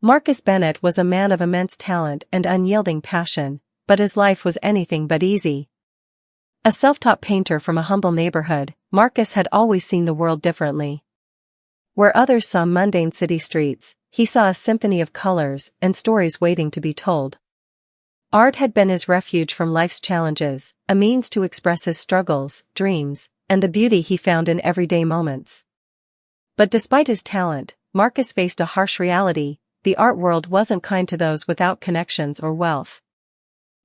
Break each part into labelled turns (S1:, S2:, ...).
S1: Marcus Bennett was a man of immense talent and unyielding passion, but his life was anything but easy. A self-taught painter from a humble neighborhood, Marcus had always seen the world differently. Where others saw mundane city streets, he saw a symphony of colors and stories waiting to be told. Art had been his refuge from life's challenges, a means to express his struggles, dreams, and the beauty he found in everyday moments. But despite his talent, Marcus faced a harsh reality: the art world wasn't kind to those without connections or wealth.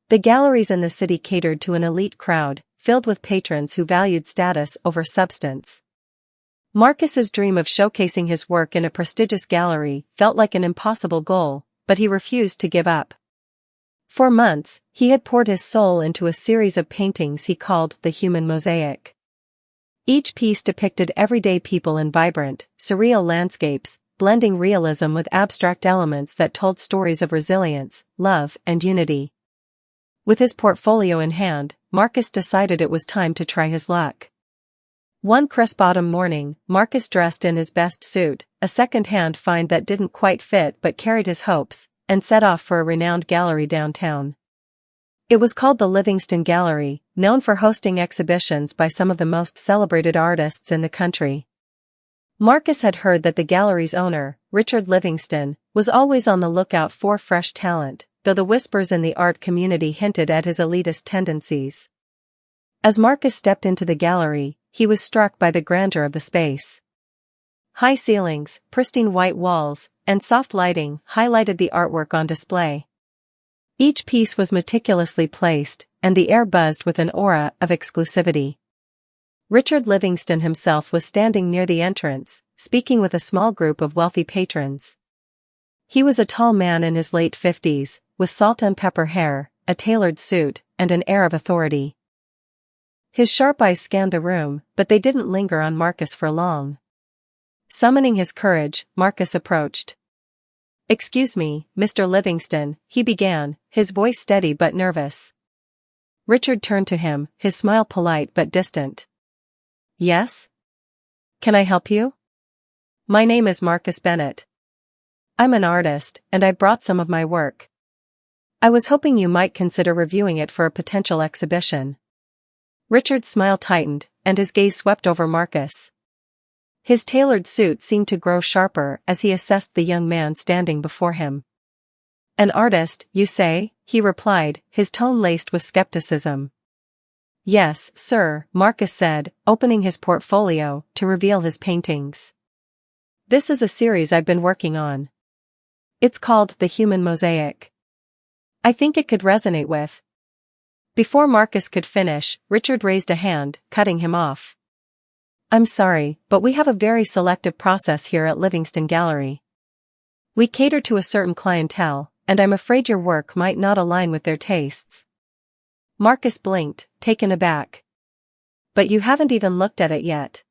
S1: The galleries in the city catered to an elite crowd, filled with patrons who valued status over substance. Marcus's dream of showcasing his work in a prestigious gallery felt like an impossible goal, but he refused to give up. For months, he had poured his soul into a series of paintings he called the human mosaic. Each piece depicted everyday people in vibrant, surreal landscapes, blending realism with abstract elements that told stories of resilience, love, and unity. With his portfolio in hand, Marcus decided it was time to try his luck. One crisp autumn morning, Marcus dressed in his best suit, a second-hand find that didn't quite fit but carried his hopes, and set off for a renowned gallery downtown. It was called the Livingston Gallery, known for hosting exhibitions by some of the most celebrated artists in the country. Marcus had heard that the gallery's owner, Richard Livingston, was always on the lookout for fresh talent, though the whispers in the art community hinted at his elitist tendencies. As Marcus stepped into the gallery, he was struck by the grandeur of the space. High ceilings, pristine white walls, and soft lighting highlighted the artwork on display. Each piece was meticulously placed, and the air buzzed with an aura of exclusivity. Richard Livingston himself was standing near the entrance, speaking with a small group of wealthy patrons. He was a tall man in his late 50s, with salt and pepper hair, a tailored suit, and an air of authority. His sharp eyes scanned the room, but they didn't linger on Marcus for long. Summoning his courage, Marcus approached. "Excuse me, Mr. Livingston," he began, his voice steady but nervous. Richard turned to him, his smile polite but distant. "Yes? Can I help you?" "My name is Marcus Bennett. I'm an artist, and I brought some of my work. I was hoping you might consider reviewing it for a potential exhibition." Richard's smile tightened, and his gaze swept over Marcus. His tailored suit seemed to grow sharper as he assessed the young man standing before him. "An artist, you say?" he replied, his tone laced with skepticism. "Yes, sir," Marcus said, opening his portfolio to reveal his paintings. "This is a series I've been working on. It's called the Human Mosaic. I think it could resonate with—" Before Marcus could finish, Richard raised a hand, cutting him off. "I'm sorry, but we have a very selective process here at Livingston Gallery. We cater to a certain clientele, and I'm afraid your work might not align with their tastes." Marcus blinked, taken aback. "But you haven't even looked at it yet."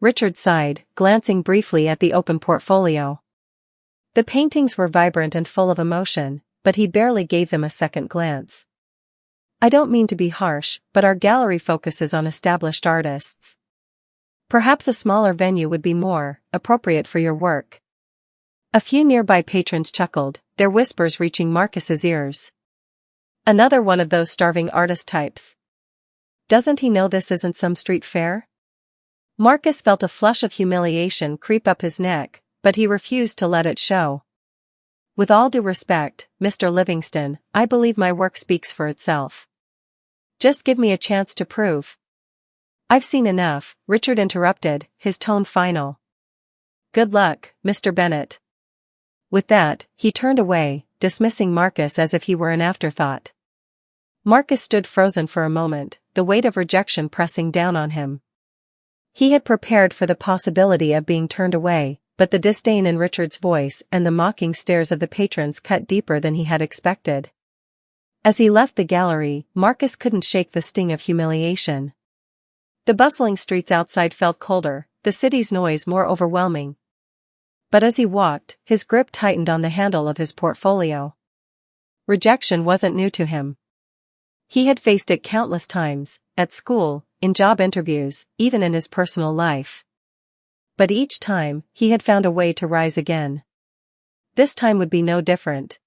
S1: Richard sighed, glancing briefly at the open portfolio. The paintings were vibrant and full of emotion, but he barely gave them a second glance. "I don't mean to be harsh, but our gallery focuses on established artists. Perhaps a smaller venue would be more appropriate for your work." A few nearby patrons chuckled, their whispers reaching Marcus's ears. "Another one of those starving artist types. Doesn't he know this isn't some street fair?" Marcus felt a flush of humiliation creep up his neck, but he refused to let it show. "With all due respect, Mr. Livingston, I believe my work speaks for itself. Just give me a chance to prove." "I've seen enough," Richard interrupted, his tone final. "Good luck, Mr. Bennett." With that, he turned away, dismissing Marcus as if he were an afterthought. Marcus stood frozen for a moment, the weight of rejection pressing down on him. He had prepared for the possibility of being turned away, but the disdain in Richard's voice and the mocking stares of the patrons cut deeper than he had expected. As he left the gallery, Marcus couldn't shake the sting of humiliation. The bustling streets outside felt colder, the city's noise more overwhelming. But as he walked, his grip tightened on the handle of his portfolio. Rejection wasn't new to him. He had faced it countless times, at school, in job interviews, even in his personal life. But each time, he had found a way to rise again. This time would be no different.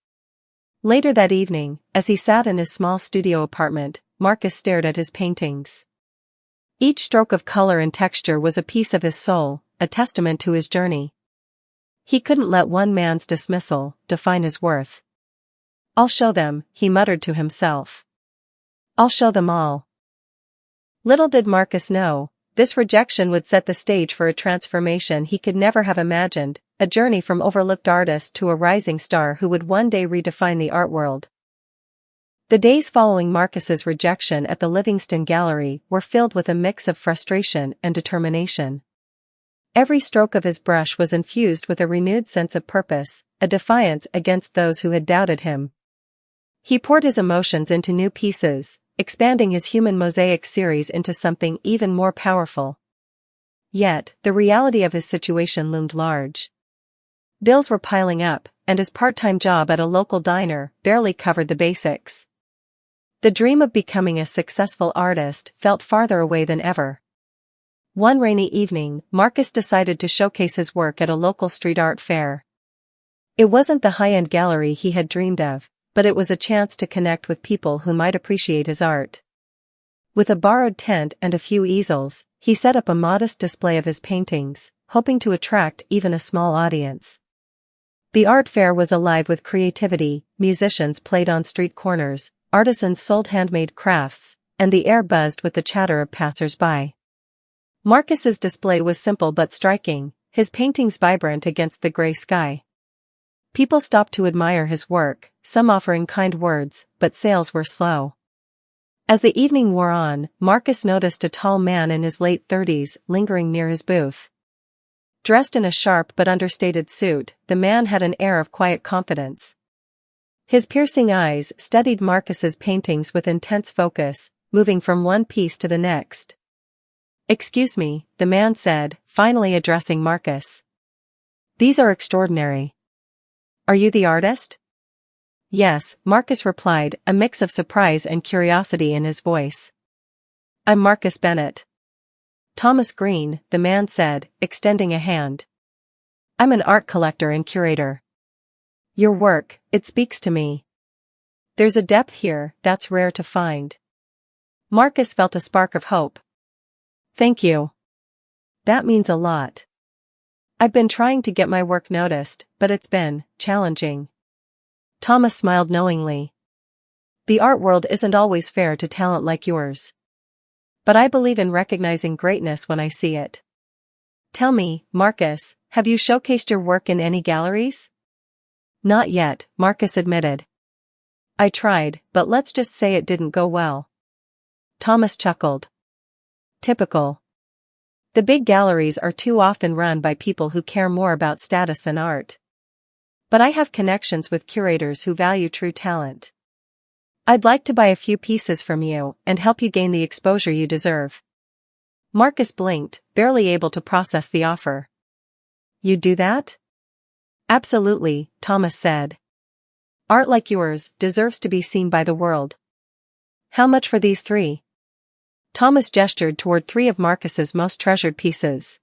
S1: Later that evening, as he sat in his small studio apartment, Marcus stared at his paintings. Each stroke of color and texture was a piece of his soul, a testament to his journey. He couldn't let one man's dismissal define his worth. "I'll show them," he muttered to himself. "I'll show them all." Little did Marcus know, this rejection would set the stage for a transformation he could never have imagined, a journey from overlooked artist to a rising star who would one day redefine the art world. The days following Marcus's rejection at the Livingston Gallery were filled with a mix of frustration and determination. Every stroke of his brush was infused with a renewed sense of purpose, a defiance against those who had doubted him. He poured his emotions into new pieces, expanding his human mosaic series into something even more powerful. Yet, the reality of his situation loomed large. Bills were piling up, and his part-time job at a local diner barely covered the basics. The dream of becoming a successful artist felt farther away than ever. One rainy evening, Marcus decided to showcase his work at a local street art fair. It wasn't the high-end gallery he had dreamed of, but it was a chance to connect with people who might appreciate his art. With a borrowed tent and a few easels, he set up a modest display of his paintings, hoping to attract even a small audience. The art fair was alive with creativity, musicians played on street corners, artisans sold handmade crafts, and the air buzzed with the chatter of passers-by. Marcus's display was simple but striking, his paintings vibrant against the gray sky. People stopped to admire his work, some offering kind words, but sales were slow. As the evening wore on, Marcus noticed a tall man in his late 30s lingering near his booth. Dressed in a sharp but understated suit, the man had an air of quiet confidence. His piercing eyes studied Marcus's paintings with intense focus, moving from one piece to the next. "Excuse me," the man said, finally addressing Marcus. "These are extraordinary. Are you the artist?" "Yes," Marcus replied, a mix of surprise and curiosity in his voice. "I'm Marcus Bennett." "Thomas Green," the man said, extending a hand. "I'm an art collector and curator. Your work, it speaks to me. There's a depth here that's rare to find." Marcus felt a spark of hope. "Thank you. That means a lot. I've been trying to get my work noticed, but it's been challenging." Thomas smiled knowingly. "The art world isn't always fair to talent like yours. But I believe in recognizing greatness when I see it. Tell me, Marcus, have you showcased your work in any galleries?" "Not yet," Marcus admitted. "I tried, but let's just say it didn't go well." Thomas chuckled. "Typical. The big galleries are too often run by people who care more about status than art. But I have connections with curators who value true talent. I'd like to buy a few pieces from you and help you gain the exposure you deserve." Marcus blinked, barely able to process the offer. "You'd do that?" "Absolutely," Thomas said. "Art like yours deserves to be seen by the world." "How much for these 3? Thomas gestured toward 3 of Marcus's most treasured pieces.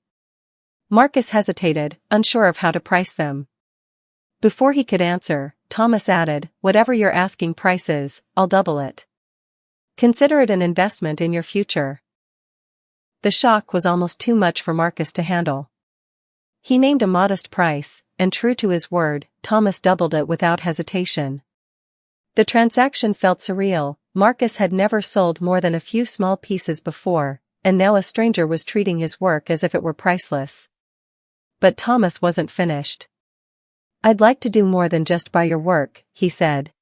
S1: Marcus hesitated, unsure of how to price them. Before he could answer, Thomas added, "Whatever your asking price is, I'll double it. Consider it an investment in your future." The shock was almost too much for Marcus to handle. He named a modest price, and true to his word, Thomas doubled it without hesitation. The transaction felt surreal. Marcus had never sold more than a few small pieces before, and now a stranger was treating his work as if it were priceless. But Thomas wasn't finished. "I'd like to do more than just buy your work," he said.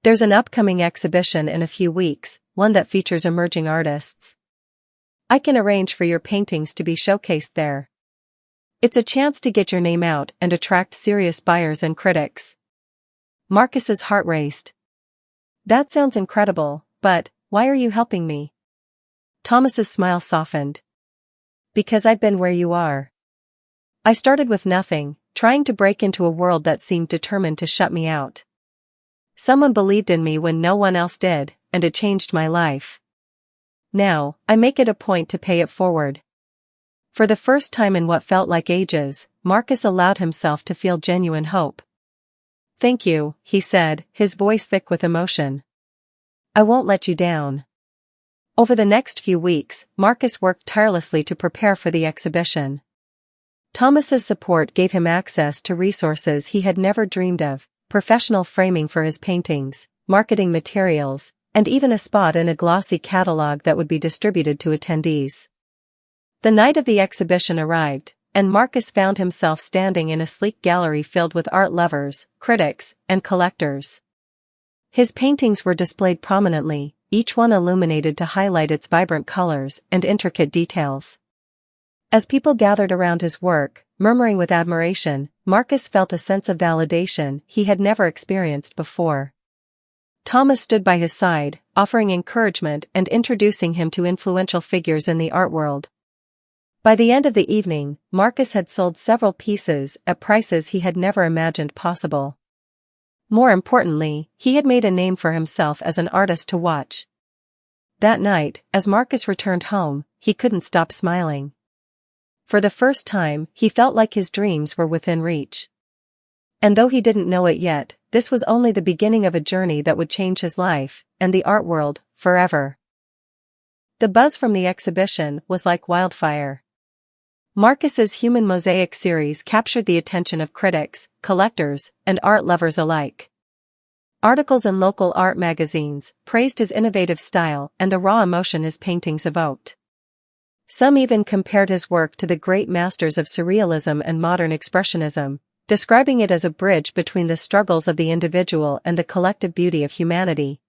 S1: "There's an upcoming exhibition in a few weeks, one that features emerging artists. I can arrange for your paintings to be showcased there. It's a chance to get your name out and attract serious buyers and critics." Marcus's heart raced. "That sounds incredible, but why are you helping me?" Thomas's smile softened. "Because I've been where you are. I started with nothing, trying to break into a world that seemed determined to shut me out. Someone believed in me when no one else did, and it changed my life. Now, I make it a point to pay it forward." For the first time in what felt like ages, Marcus allowed himself to feel genuine hope. "Thank you," he said, his voice thick with emotion. "I won't let you down." Over the next few weeks, Marcus worked tirelessly to prepare for the exhibition. Thomas's support gave him access to resources he had never dreamed of: professional framing for his paintings, marketing materials, and even a spot in a glossy catalog that would be distributed to attendees. The night of the exhibition arrived, and Marcus found himself standing in a sleek gallery filled with art lovers, critics, and collectors. His paintings were displayed prominently, each one illuminated to highlight its vibrant colors and intricate details. As people gathered around his work, murmuring with admiration, Marcus felt a sense of validation he had never experienced before. Thomas stood by his side, offering encouragement and introducing him to influential figures in the art world. By the end of the evening, Marcus had sold several pieces at prices he had never imagined possible. More importantly, he had made a name for himself as an artist to watch. That night, as Marcus returned home, he couldn't stop smiling. For the first time, he felt like his dreams were within reach. And though he didn't know it yet, this was only the beginning of a journey that would change his life, and the art world, forever. The buzz from the exhibition was like wildfire. Marcus's Human Mosaic series captured the attention of critics, collectors, and art lovers alike. Articles in local art magazines praised his innovative style and the raw emotion his paintings evoked. Some even compared his work to the great masters of surrealism and modern expressionism, describing it as a bridge between the struggles of the individual and the collective beauty of humanity.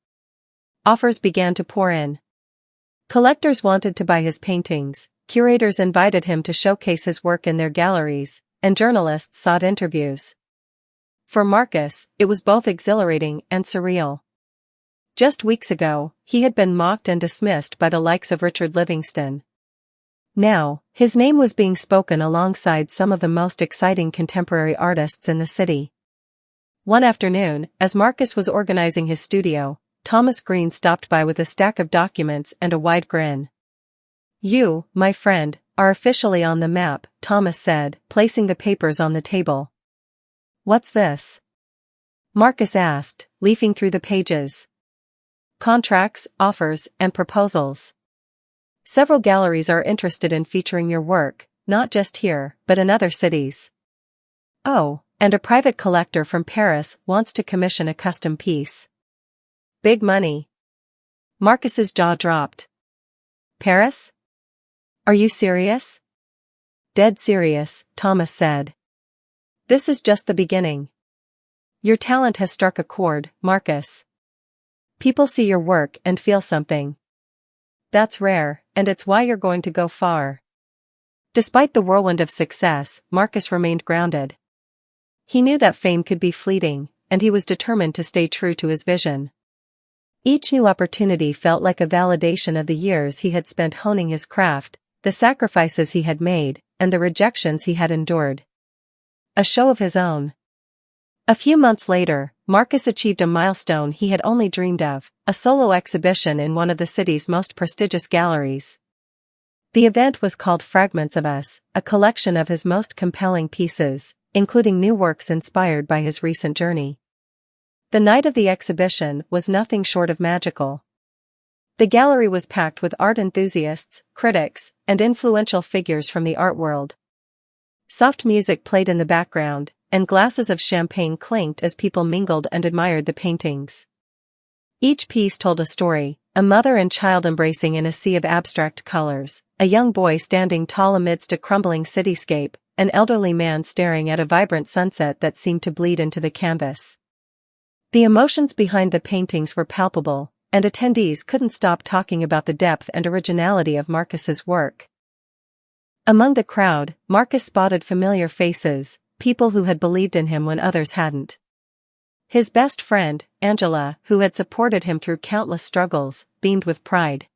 S1: Offers began to pour in. Collectors wanted to buy his paintings, curators invited him to showcase his work in their galleries, and journalists sought interviews. For Marcus, it was both exhilarating and surreal. Just weeks ago, he had been mocked and dismissed by the likes of Richard Livingston. Now, his name was being spoken alongside some of the most exciting contemporary artists in the city. One afternoon, as Marcus was organizing his studio, Thomas Green stopped by with a stack of documents and a wide grin. "You, my friend, are officially on the map," Thomas said, placing the papers on the table. "What's this?" Marcus asked, leafing through the pages. "Contracts, offers, and proposals. Several galleries are interested in featuring your work, not just here, but in other cities. Oh, and a private collector from Paris wants to commission a custom piece. Big money." Marcus's jaw dropped. "Paris? Are you serious?" "Dead serious," Thomas said. "This is just the beginning. Your talent has struck a chord, Marcus. People see your work and feel something. That's rare, and it's why you're going to go far." Despite the whirlwind of success, Marcus remained grounded. He knew that fame could be fleeting, and he was determined to stay true to his vision. Each new opportunity felt like a validation of the years he had spent honing his craft, the sacrifices he had made, and the rejections he had endured. A show of his own. A few months later, Marcus achieved a milestone he had only dreamed of: a solo exhibition in one of the city's most prestigious galleries. The event was called Fragments of Us, a collection of his most compelling pieces, including new works inspired by his recent journey. The night of the exhibition was nothing short of magical. The gallery was packed with art enthusiasts, critics, and influential figures from the art world. Soft music played in the background, and glasses of champagne clinked as people mingled and admired the paintings. Each piece told a story: a mother and child embracing in a sea of abstract colors, a young boy standing tall amidst a crumbling cityscape, an elderly man staring at a vibrant sunset that seemed to bleed into the canvas. The emotions behind the paintings were palpable, and attendees couldn't stop talking about the depth and originality of Marcus's work. Among the crowd, Marcus spotted familiar faces, people who had believed in him when others hadn't. His best friend, Angela, who had supported him through countless struggles, beamed with pride.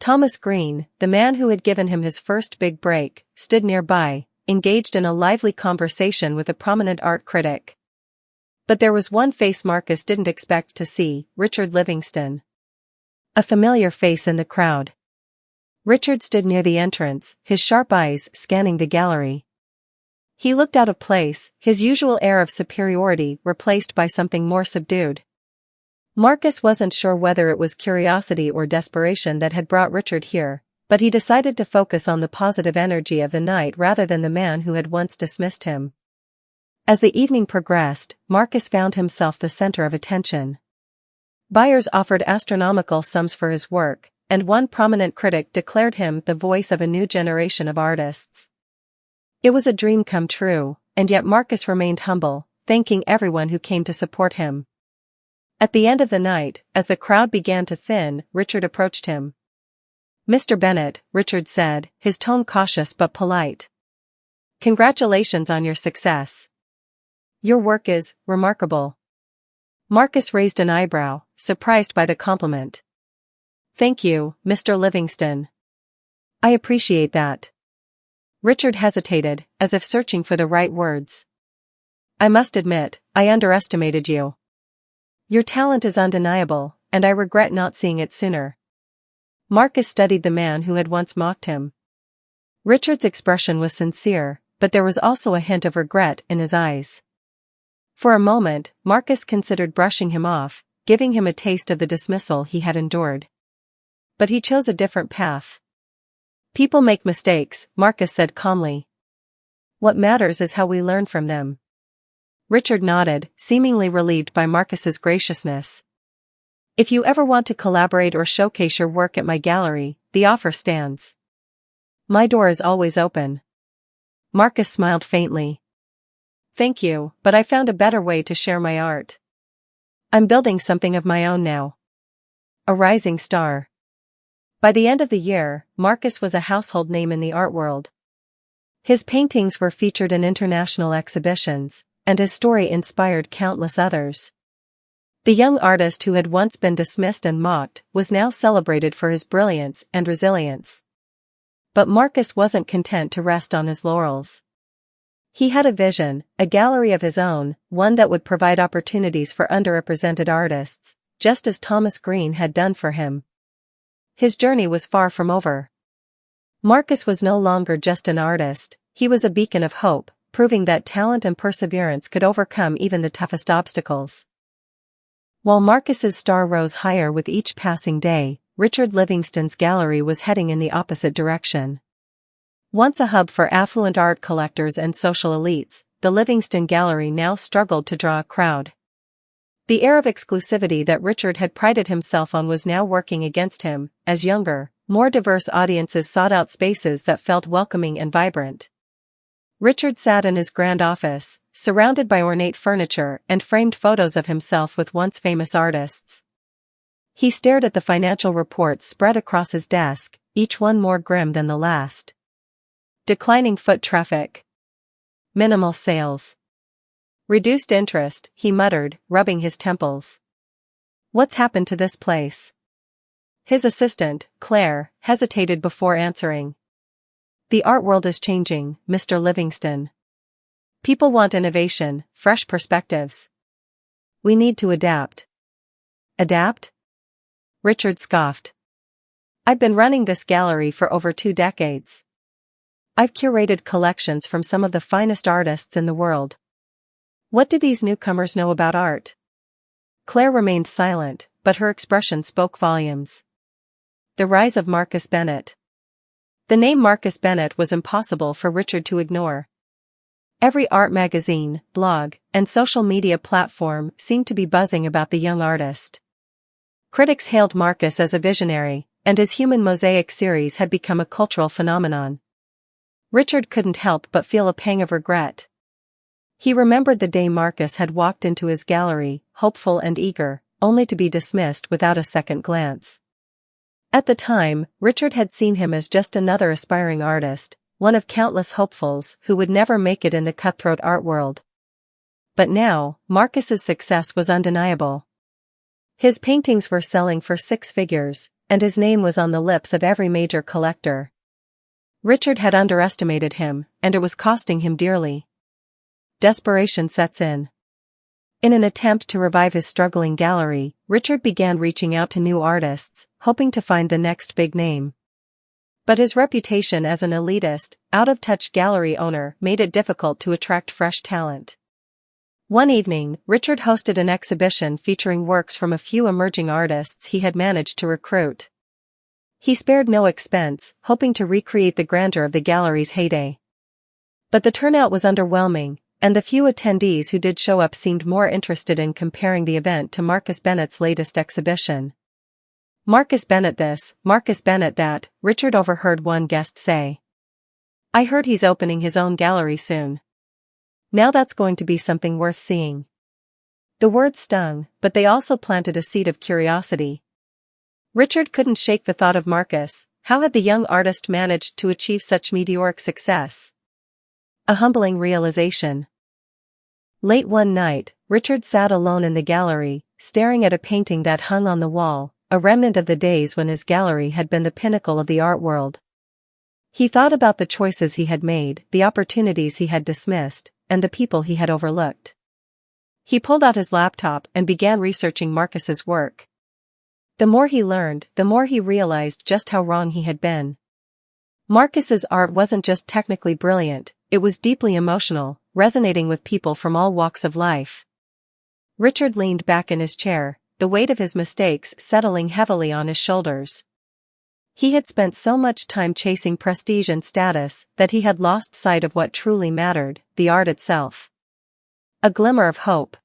S1: Thomas Green, the man who had given him his first big break, stood nearby, engaged in a lively conversation with a prominent art critic. But there was one face Marcus didn't expect to see: Richard Livingston. A familiar face in the crowd. Richard stood near the entrance, his sharp eyes scanning the gallery. He looked out of place, his usual air of superiority replaced by something more subdued. Marcus wasn't sure whether it was curiosity or desperation that had brought Richard here, but he decided to focus on the positive energy of the night rather than the man who had once dismissed him. As the evening progressed, Marcus found himself the center of attention. Buyers offered astronomical sums for his work, and one prominent critic declared him the voice of a new generation of artists. It was a dream come true, and yet Marcus remained humble, thanking everyone who came to support him. At the end of the night, as the crowd began to thin, Richard approached him. "Mr. Bennett," Richard said, his tone cautious but polite. "Congratulations on your success. Your work is remarkable." Marcus raised an eyebrow, surprised by the compliment. "Thank you, Mr. Livingston. I appreciate that." Richard hesitated, as if searching for the right words. "I must admit, I underestimated you. Your talent is undeniable, and I regret not seeing it sooner." Marcus studied the man who had once mocked him. Richard's expression was sincere, but there was also a hint of regret in his eyes. For a moment, Marcus considered brushing him off, giving him a taste of the dismissal he had endured. But he chose a different path. "People make mistakes," Marcus said calmly. "What matters is how we learn from them." Richard nodded, seemingly relieved by Marcus's graciousness. "If you ever want to collaborate or showcase your work at my gallery, the offer stands. My door is always open." Marcus smiled faintly. "Thank you, but I found a better way to share my art. I'm building something of my own now. A rising star." By the end of the year, Marcus was a household name in the art world. His paintings were featured in international exhibitions, and his story inspired countless others. The young artist who had once been dismissed and mocked was now celebrated for his brilliance and resilience. But Marcus wasn't content to rest on his laurels. He had a vision, a gallery of his own, one that would provide opportunities for underrepresented artists, just as Thomas Green had done for him. His journey was far from over. Marcus was no longer just an artist, he was a beacon of hope, proving that talent and perseverance could overcome even the toughest obstacles. While Marcus's star rose higher with each passing day, Richard Livingston's gallery was heading in the opposite direction. Once a hub for affluent art collectors and social elites, the Livingston Gallery now struggled to draw a crowd. The air of exclusivity that Richard had prided himself on was now working against him, as younger, more diverse audiences sought out spaces that felt welcoming and vibrant. Richard sat in his grand office, surrounded by ornate furniture and framed photos of himself with once famous artists. He stared at the financial reports spread across his desk, each one more grim than the last. Declining foot traffic. Minimal sales. Reduced interest, he muttered, rubbing his temples. What's happened to this place? His assistant, Claire, hesitated before answering. The art world is changing, Mr. Livingston. People want innovation, fresh perspectives. We need to adapt. Adapt? Richard scoffed. I've been running this gallery for over 2 decades. I've curated collections from some of the finest artists in the world. What do these newcomers know about art? Claire remained silent, but her expression spoke volumes. The rise of Marcus Bennett. The name Marcus Bennett was impossible for Richard to ignore. Every art magazine, blog, and social media platform seemed to be buzzing about the young artist. Critics hailed Marcus as a visionary, and his Human Mosaic series had become a cultural phenomenon. Richard couldn't help but feel a pang of regret. He remembered the day Marcus had walked into his gallery, hopeful and eager, only to be dismissed without a second glance. At the time, Richard had seen him as just another aspiring artist, one of countless hopefuls who would never make it in the cutthroat art world. But now, Marcus's success was undeniable. His paintings were selling for 6 figures, and his name was on the lips of every major collector. Richard had underestimated him, and it was costing him dearly. Desperation sets in. In an attempt to revive his struggling gallery, Richard began reaching out to new artists, hoping to find the next big name. But his reputation as an elitist, out-of-touch gallery owner made it difficult to attract fresh talent. One evening, Richard hosted an exhibition featuring works from a few emerging artists he had managed to recruit. He spared no expense, hoping to recreate the grandeur of the gallery's heyday. But the turnout was underwhelming, and the few attendees who did show up seemed more interested in comparing the event to Marcus Bennett's latest exhibition. "Marcus Bennett this, Marcus Bennett that," Richard overheard one guest say. "I heard he's opening his own gallery soon. Now that's going to be something worth seeing." The words stung, but they also planted a seed of curiosity. Richard couldn't shake the thought of Marcus. How had the young artist managed to achieve such meteoric success? A humbling realization. Late one night, Richard sat alone in the gallery, staring at a painting that hung on the wall, a remnant of the days when his gallery had been the pinnacle of the art world. He thought about the choices he had made, the opportunities he had dismissed, and the people he had overlooked. He pulled out his laptop and began researching Marcus's work. The more he learned, the more he realized just how wrong he had been. Marcus's art wasn't just technically brilliant, it was deeply emotional, resonating with people from all walks of life. Richard leaned back in his chair, the weight of his mistakes settling heavily on his shoulders. He had spent so much time chasing prestige and status that he had lost sight of what truly mattered, the art itself. A glimmer of hope.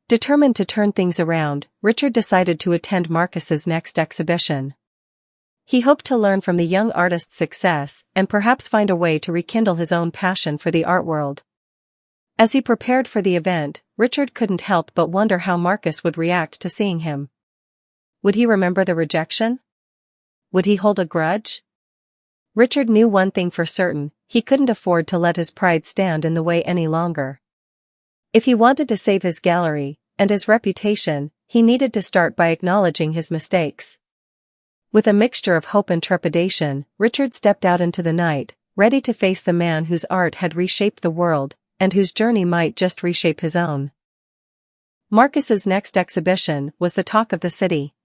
S1: Determined to turn things around, Richard decided to attend Marcus's next exhibition. He hoped to learn from the young artist's success and perhaps find a way to rekindle his own passion for the art world. As he prepared for the event, Richard couldn't help but wonder how Marcus would react to seeing him. Would he remember the rejection? Would he hold a grudge? Richard knew one thing for certain: he couldn't afford to let his pride stand in the way any longer. If he wanted to save his gallery and his reputation, he needed to start by acknowledging his mistakes. With a mixture of hope and trepidation, Richard stepped out into the night, ready to face the man whose art had reshaped the world, and whose journey might just reshape his own. Marcus's next exhibition was the talk of the city.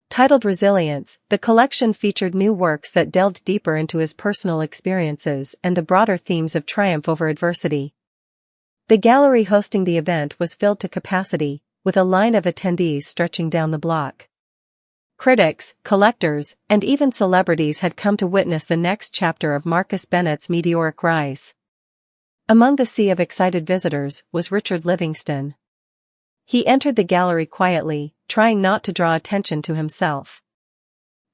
S1: Titled Resilience, the collection featured new works that delved deeper into his personal experiences and the broader themes of triumph over adversity. The gallery hosting the event was filled to capacity, with a line of attendees stretching down the block. Critics, collectors, and even celebrities had come to witness the next chapter of Marcus Bennett's meteoric rise. Among the sea of excited visitors was Richard Livingston. He entered the gallery quietly, trying not to draw attention to himself.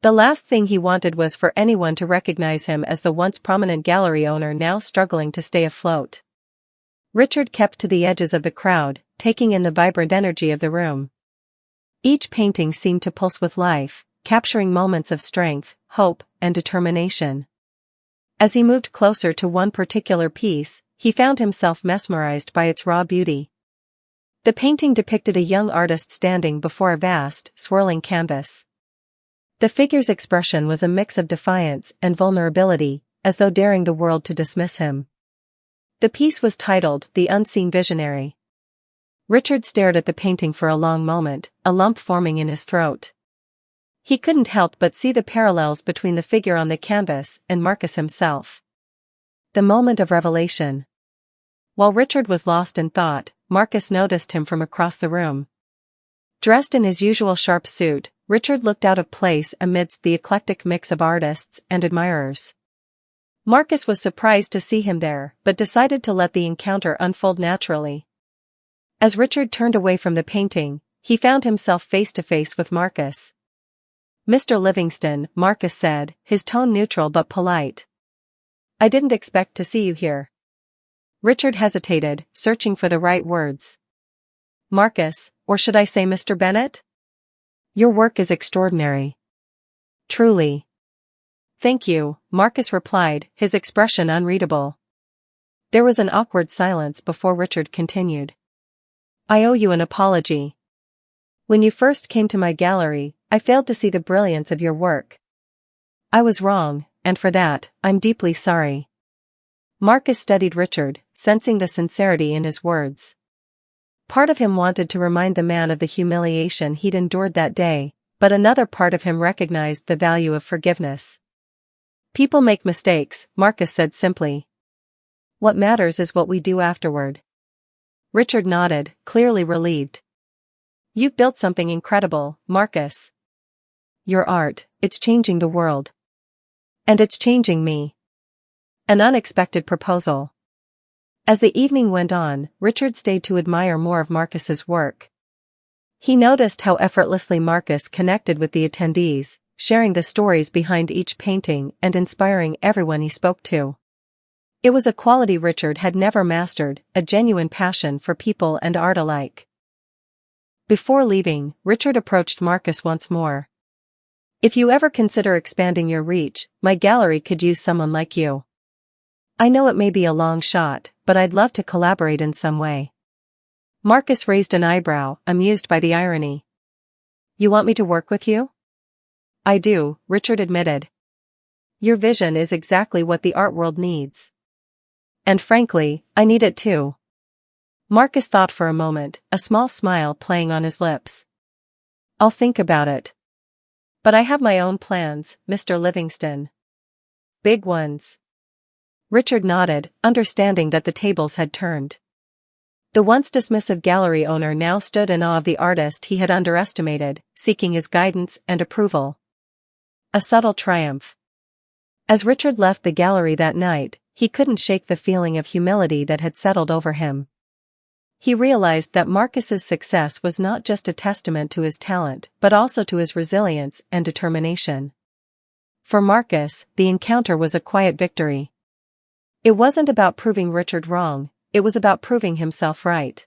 S1: The last thing he wanted was for anyone to recognize him as the once prominent gallery owner now struggling to stay afloat. Richard kept to the edges of the crowd, taking in the vibrant energy of the room. Each painting seemed to pulse with life, capturing moments of strength, hope, and determination. As he moved closer to one particular piece, he found himself mesmerized by its raw beauty. The painting depicted a young artist standing before a vast, swirling canvas. The figure's expression was a mix of defiance and vulnerability, as though daring the world to dismiss him. The piece was titled The Unseen Visionary. Richard stared at the painting for a long moment, a lump forming in his throat. He couldn't help but see the parallels between the figure on the canvas and Marcus himself. The moment of revelation. While Richard was lost in thought, Marcus noticed him from across the room. Dressed in his usual sharp suit, Richard looked out of place amidst the eclectic mix of artists and admirers. Marcus was surprised to see him there, but decided to let the encounter unfold naturally. As Richard turned away from the painting, he found himself face to face with Marcus. "Mr. Livingston," Marcus said, his tone neutral but polite. "I didn't expect to see you here." Richard hesitated, searching for the right words. "Marcus, or should I say Mr. Bennett? Your work is extraordinary. Truly." "Thank you," Marcus replied, his expression unreadable. There was an awkward silence before Richard continued. "I owe you an apology. When you first came to my gallery, I failed to see the brilliance of your work. I was wrong, and for that, I'm deeply sorry." Marcus studied Richard, sensing the sincerity in his words. Part of him wanted to remind the man of the humiliation he'd endured that day, but another part of him recognized the value of forgiveness. People make mistakes, Marcus said simply. What matters is what we do afterward. Richard nodded, clearly relieved. You've built something incredible, Marcus. Your art, it's changing the world. And it's changing me. An unexpected proposal. As the evening went on, Richard stayed to admire more of Marcus's work. He noticed how effortlessly Marcus connected with the attendees, sharing the stories behind each painting and inspiring everyone he spoke to. It was a quality Richard had never mastered, a genuine passion for people and art alike. Before leaving, Richard approached Marcus once more. If you ever consider expanding your reach, my gallery could use someone like you. I know it may be a long shot, but I'd love to collaborate in some way. Marcus raised an eyebrow, amused by the irony. You want me to work with you? I do, Richard admitted. Your vision is exactly what the art world needs. And frankly, I need it too. Marcus thought for a moment, a small smile playing on his lips. I'll think about it. But I have my own plans, Mr. Livingston. Big ones. Richard nodded, understanding that the tables had turned. The once dismissive gallery owner now stood in awe of the artist he had underestimated, seeking his guidance and approval. A subtle triumph. As Richard left the gallery that night, he couldn't shake the feeling of humility that had settled over him. He realized that Marcus's success was not just a testament to his talent, but also to his resilience and determination. For Marcus, the encounter was a quiet victory. It wasn't about proving Richard wrong, it was about proving himself right.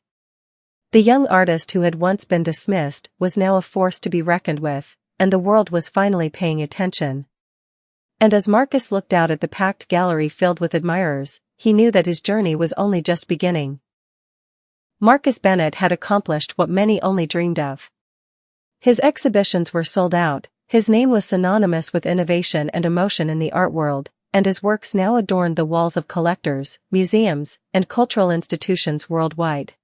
S1: The young artist who had once been dismissed was now a force to be reckoned with, and the world was finally paying attention. And as Marcus looked out at the packed gallery filled with admirers, he knew that his journey was only just beginning. Marcus Bennett had accomplished what many only dreamed of. His exhibitions were sold out, his name was synonymous with innovation and emotion in the art world, and his works now adorned the walls of collectors, museums, and cultural institutions worldwide.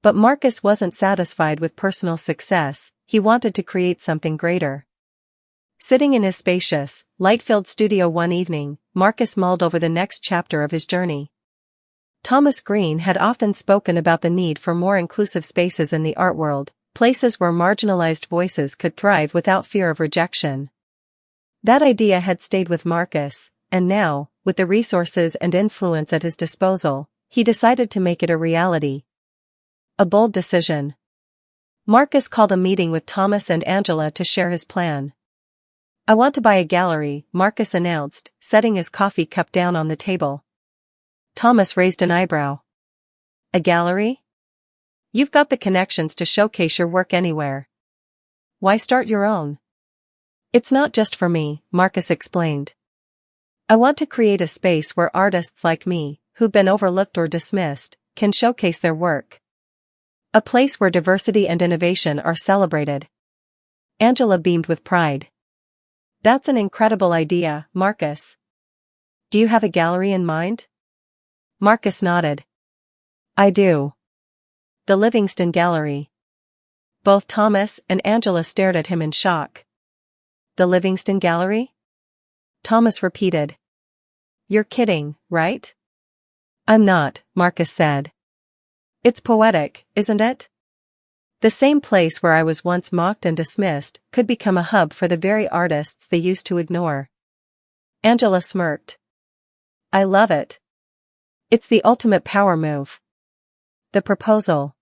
S1: But Marcus wasn't satisfied with personal success, he wanted to create something greater. Sitting in his spacious, light-filled studio one evening, Marcus mulled over the next chapter of his journey. Thomas Green had often spoken about the need for more inclusive spaces in the art world, places where marginalized voices could thrive without fear of rejection. That idea had stayed with Marcus, and now, with the resources and influence at his disposal, he decided to make it a reality. A bold decision. Marcus called a meeting with Thomas and Angela to share his plan. I want to buy a gallery, Marcus announced, setting his coffee cup down on the table. Thomas raised an eyebrow. A gallery? You've got the connections to showcase your work anywhere. Why start your own? It's not just for me, Marcus explained. I want to create a space where artists like me, who've been overlooked or dismissed, can showcase their work. A place where diversity and innovation are celebrated. Angela beamed with pride. That's an incredible idea, Marcus. Do you have a gallery in mind? Marcus nodded. I do. The Livingston Gallery. Both Thomas and Angela stared at him in shock. The Livingston Gallery? Thomas repeated. You're kidding, right? I'm not, Marcus said. It's poetic, isn't it? The same place where I was once mocked and dismissed could become a hub for the very artists they used to ignore. Angela smirked. I love it. It's the ultimate power move. The proposal.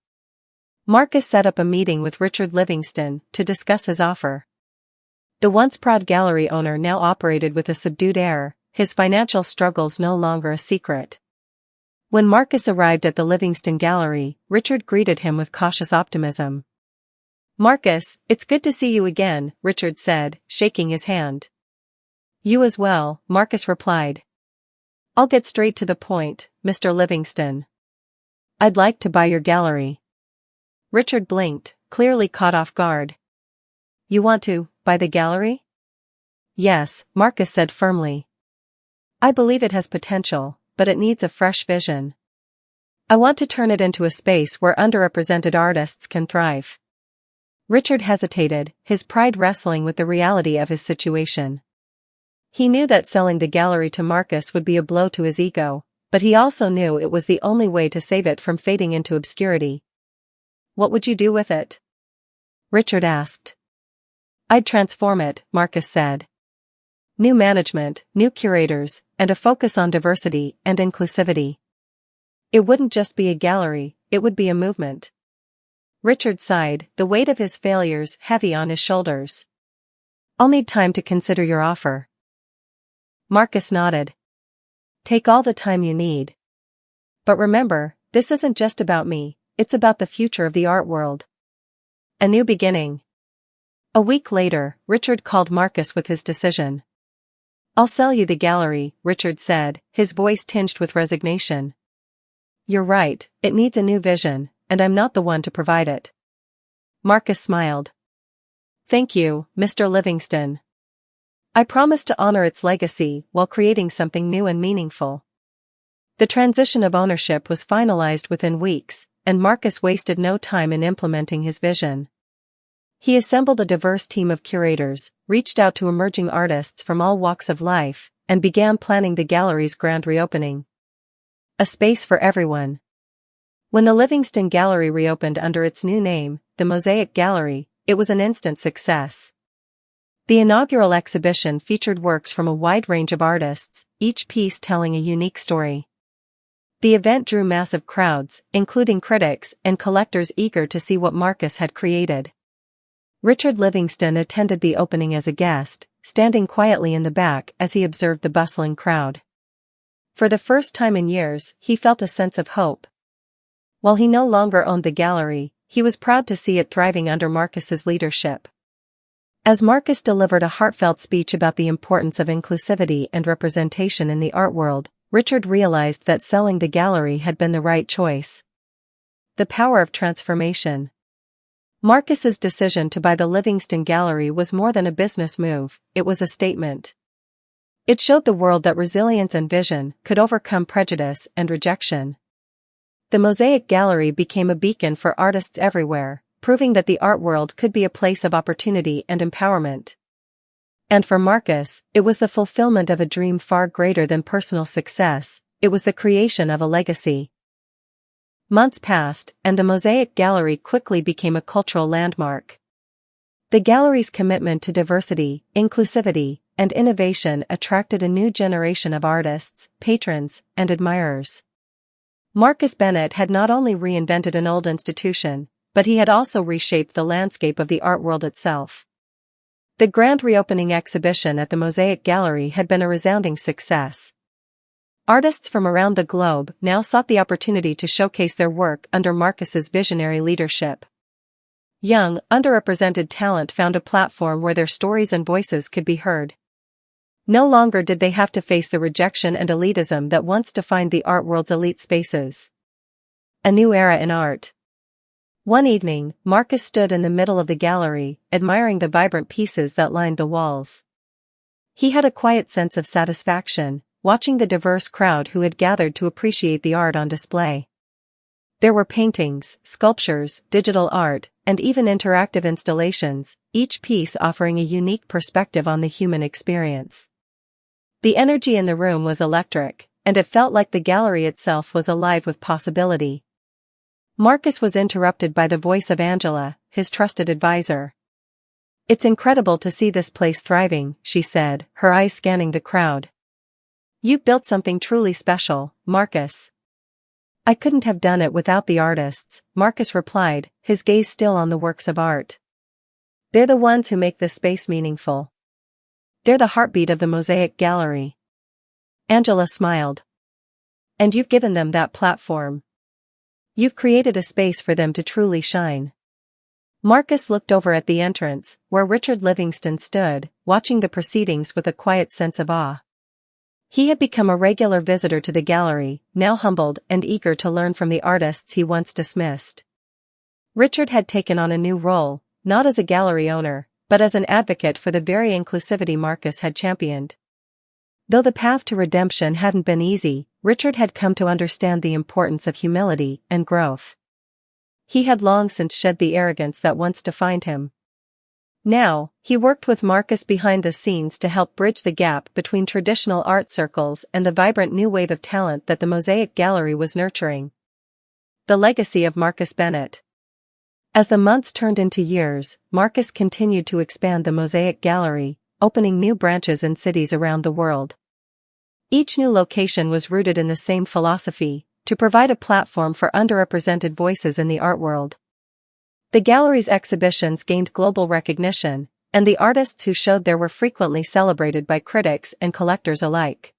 S1: Marcus set up a meeting with Richard Livingston to discuss his offer. The once proud gallery owner now operated with a subdued air, his financial struggles no longer a secret. When Marcus arrived at the Livingston Gallery, Richard greeted him with cautious optimism. Marcus, it's good to see you again, Richard said, shaking his hand. You as well, Marcus replied. I'll get straight to the point, Mr. Livingston. I'd like to buy your gallery. Richard blinked, clearly caught off guard. You want to buy the gallery? Yes, Marcus said firmly. I believe it has potential, but it needs a fresh vision. I want to turn it into a space where underrepresented artists can thrive. Richard hesitated, his pride wrestling with the reality of his situation. He knew that selling the gallery to Marcus would be a blow to his ego, but he also knew it was the only way to save it from fading into obscurity. "What would you do with it?" Richard asked. "I'd transform it," Marcus said. "New management, new curators, and a focus on diversity and inclusivity. It wouldn't just be a gallery, it would be a movement." Richard sighed, the weight of his failures heavy on his shoulders. "I'll need time to consider your offer." Marcus nodded. "Take all the time you need. But remember, this isn't just about me, it's about the future of the art world. A new beginning." A week later, Richard called Marcus with his decision. "I'll sell you the gallery," Richard said, his voice tinged with resignation. "You're right, it needs a new vision, and I'm not the one to provide it." Marcus smiled. "Thank you, Mr. Livingston. I promise to honor its legacy while creating something new and meaningful." The transition of ownership was finalized within weeks, and Marcus wasted no time in implementing his vision. He assembled a diverse team of curators, reached out to emerging artists from all walks of life, and began planning the gallery's grand reopening. A space for everyone. When the Livingston Gallery reopened under its new name, the Mosaic Gallery, it was an instant success. The inaugural exhibition featured works from a wide range of artists, each piece telling a unique story. The event drew massive crowds, including critics and collectors eager to see what Marcus had created. Richard Livingston attended the opening as a guest, standing quietly in the back as he observed the bustling crowd. For the first time in years, he felt a sense of hope. While he no longer owned the gallery, he was proud to see it thriving under Marcus's leadership. As Marcus delivered a heartfelt speech about the importance of inclusivity and representation in the art world, Richard realized that selling the gallery had been the right choice. The power of transformation. Marcus's decision to buy the Livingston Gallery was more than a business move, it was a statement. It showed the world that resilience and vision could overcome prejudice and rejection. The Mosaic Gallery became a beacon for artists everywhere, proving that the art world could be a place of opportunity and empowerment. And for Marcus, it was the fulfillment of a dream far greater than personal success, it was the creation of a legacy. Months passed, and the Mosaic Gallery quickly became a cultural landmark. The gallery's commitment to diversity, inclusivity, and innovation attracted a new generation of artists, patrons, and admirers. Marcus Bennett had not only reinvented an old institution, but he had also reshaped the landscape of the art world itself. The grand reopening exhibition at the Mosaic Gallery had been a resounding success. Artists from around the globe now sought the opportunity to showcase their work under Marcus's visionary leadership. Young, underrepresented talent found a platform where their stories and voices could be heard. No longer did they have to face the rejection and elitism that once defined the art world's elite spaces. A new era in art. One evening, Marcus stood in the middle of the gallery, admiring the vibrant pieces that lined the walls. He had a quiet sense of satisfaction, watching the diverse crowd who had gathered to appreciate the art on display. There were paintings, sculptures, digital art, and even interactive installations, each piece offering a unique perspective on the human experience. The energy in the room was electric, and it felt like the gallery itself was alive with possibility. Marcus was interrupted by the voice of Angela, his trusted advisor. "It's incredible to see this place thriving," she said, her eyes scanning the crowd. "You've built something truly special, Marcus." "I couldn't have done it without the artists," Marcus replied, his gaze still on the works of art. "They're the ones who make this space meaningful. They're the heartbeat of the Mosaic Gallery." Angela smiled. "And you've given them that platform. You've created a space for them to truly shine." Marcus looked over at the entrance, where Richard Livingston stood, watching the proceedings with a quiet sense of awe. He had become a regular visitor to the gallery, now humbled and eager to learn from the artists he once dismissed. Richard had taken on a new role, not as a gallery owner, but as an advocate for the very inclusivity Marcus had championed. Though the path to redemption hadn't been easy, Richard had come to understand the importance of humility and growth. He had long since shed the arrogance that once defined him. Now, he worked with Marcus behind the scenes to help bridge the gap between traditional art circles and the vibrant new wave of talent that the Mosaic Gallery was nurturing. The legacy of Marcus Bennett. As the months turned into years, Marcus continued to expand the Mosaic Gallery, opening new branches in cities around the world. Each new location was rooted in the same philosophy, to provide a platform for underrepresented voices in the art world. The gallery's exhibitions gained global recognition, and the artists who showed there were frequently celebrated by critics and collectors alike.